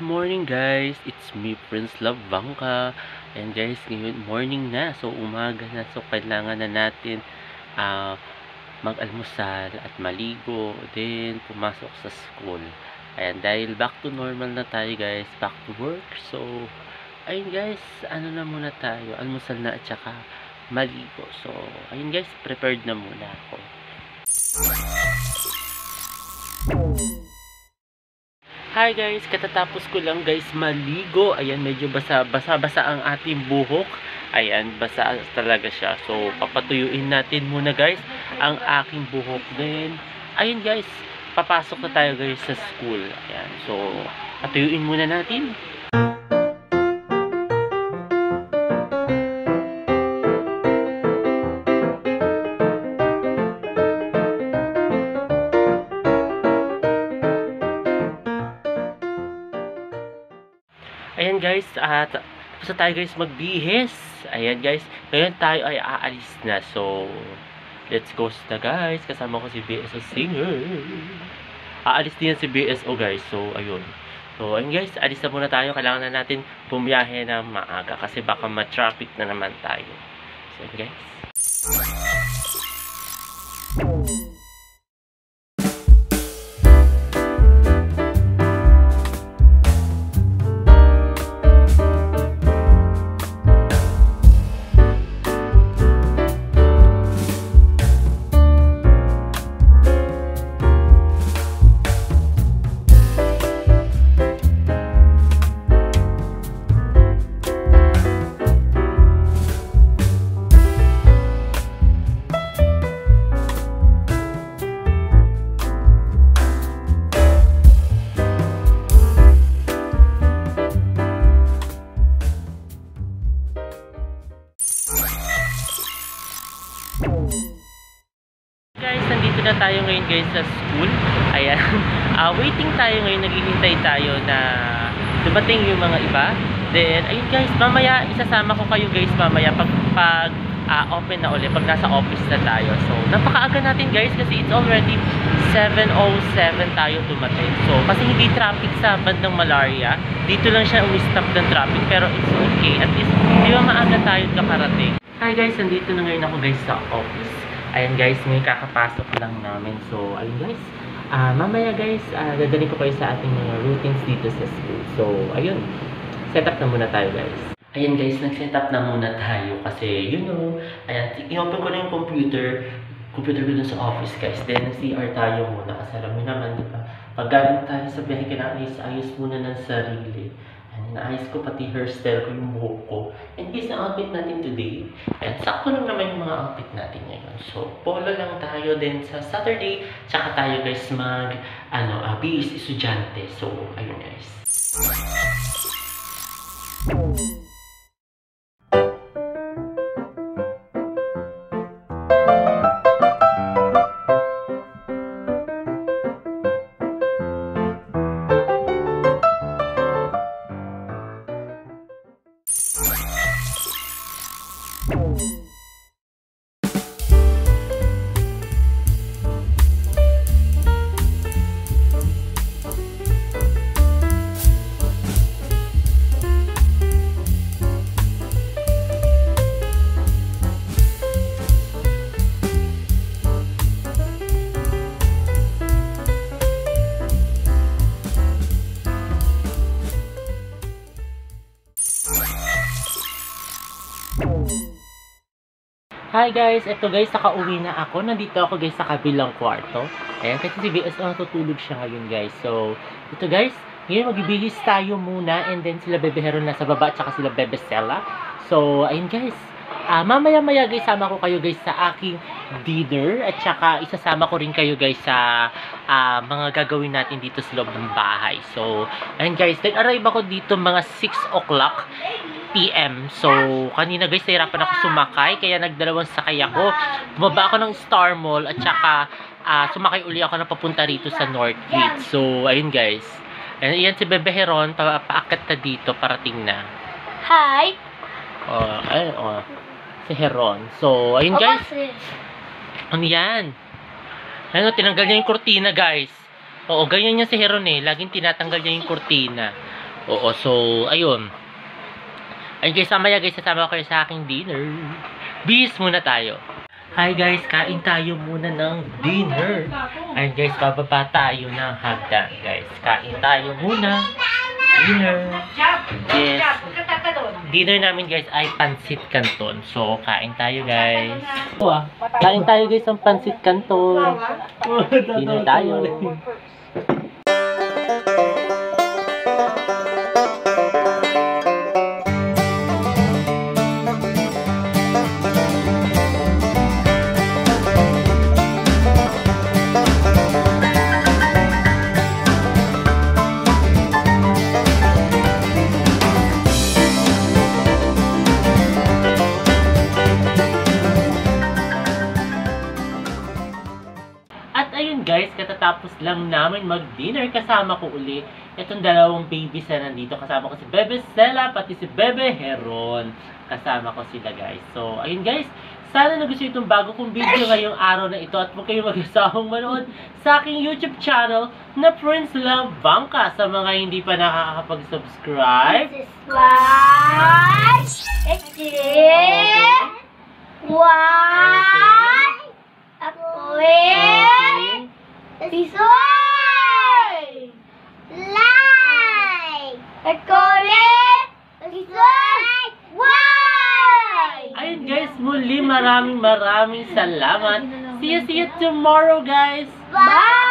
morning guys! It's me, Prince Love Bangka. And guys, ngayon morning na. So, umaga na. So, kailangan na natin mag-almusal at maligo. Then, pumasok sa school. Ayan, dahil back to normal na tayo guys. Back to work. So, ayun guys, ano na muna tayo. Almusal na at saka maligo. So, ayun guys, prepared na muna ako. Hi guys, katatapos ko lang guys maligo. Ayan, medyo basa ang ating buhok. Ayan, basa talaga siya. So, papatuyuin natin muna guys ang aking buhok. Then, ayun guys, papasok na tayo guys sa school. Ayan, so, patuyuin muna natin. Ayan guys, at tapos na tayo guys magbihis. Ayan guys, ngayon tayo ay aalis na. So, let's go na guys. Kasama ko si BSO Singer. Aalis din yan si BSO guys. So, ayun. So, ayun guys, alis na muna tayo. Kailangan na natin bumiyahe na maaga kasi baka ma-traffic na naman tayo. So, ayun guys. Guys, nandito na tayo ngayon guys sa school. Ayan, waiting tayo ngayon, naghihintay tayo na dumating yung mga iba. Then, ayun guys, mamaya isasama ko kayo guys mamaya pag open na ulit, pag nasa office na tayo. So, napakaaga natin guys kasi it's already 7:07 tayo dumating. So, kasi hindi traffic sa bandang Malaria. Dito lang siya umi-stop ng traffic pero it's okay. At least, di ba maaga tayo kakarating. Hi guys, nandito na ngayon ako guys sa office. Ayan guys, ngayon kakapasok lang namin. So, ayun guys. Mamaya guys, dadalhin ko kayo sa ating mga routines dito sa school. So, ayun. Set up na muna tayo guys. Ayan guys, nag-set up na muna tayo kasi, you know, ayan, i-open ko na yung computer ko dun sa office guys. Then, CR tayo muna kasi alam mo naman, di ba? Pag galing tayo sa biyahe, kailangan ayos muna ng sarili. Naayos ko pati hairstyle ko, yung buhok ko. And guys, ang outfit natin today, and sakto lang naman yung mga outfit natin ngayon. So, polo lang tayo din sa Saturday, tsaka tayo guys BS estudyante. So, ayun guys. Hi guys, eto guys, nakauwi na ako. Nandito ako guys sa kabilang kwarto. Ayan, kasi si BS natutulog siya ngayon guys. So, ito guys, ngayon magbibihis tayo muna and then sila Bebe Heron nasa baba at saka sila Bebe Stella. So, ayun guys. Mamaya-maya guys, sama ko kayo guys sa aking dinner at saka isasama ko rin kayo guys sa mga gagawin natin dito sa loob ng bahay. So, ayun guys, nag-arrive ako dito mga 6 o'clock PM. So, kanina guys, nahirapan ako sumakay. Kaya nagdalawang sakay ako. Bumaba ako ng Star Mall at saka sumakay uli ako na papunta rito sa North Gate. So, ayun guys. Ayan si Bebe Heron. Paakit na dito. Parating na. Hi! Si Heron. So, ayun guys. Ano yan? Ano, tinanggal niya yung kurtina guys. Oo, ganyan niya si Heron eh. Laging tinatanggal niya yung kurtina. Oo, so, ayun. Ayun guys, mamaya guys, sasama ko kayo sa aking dinner. Bis muna tayo. Hi guys, kain tayo muna ng dinner. Ayun guys, bababa tayo ng hagdan guys. Kain tayo muna. Dinner. Yes. Dinner namin guys ay pansit canton. So, kain tayo guys. Kain tayo guys ng pansit canton. Dinner tayo. At ayun guys, katatapos lang namin mag-dinner, kasama ko uli itong dalawang babies na nandito. Kasama ko si Bebe Stella, pati si Bebe Heron. Kasama ko sila guys. So, ayun guys, sana nagustuhan itong bago kong video ngayong araw na ito at huwag kayong mag-asawang manood sa aking YouTube channel na Prince Love Bangka. Sa mga hindi pa nakakapag-subscribe, ayun guys, muli maraming salamat. See you tomorrow guys. Bye!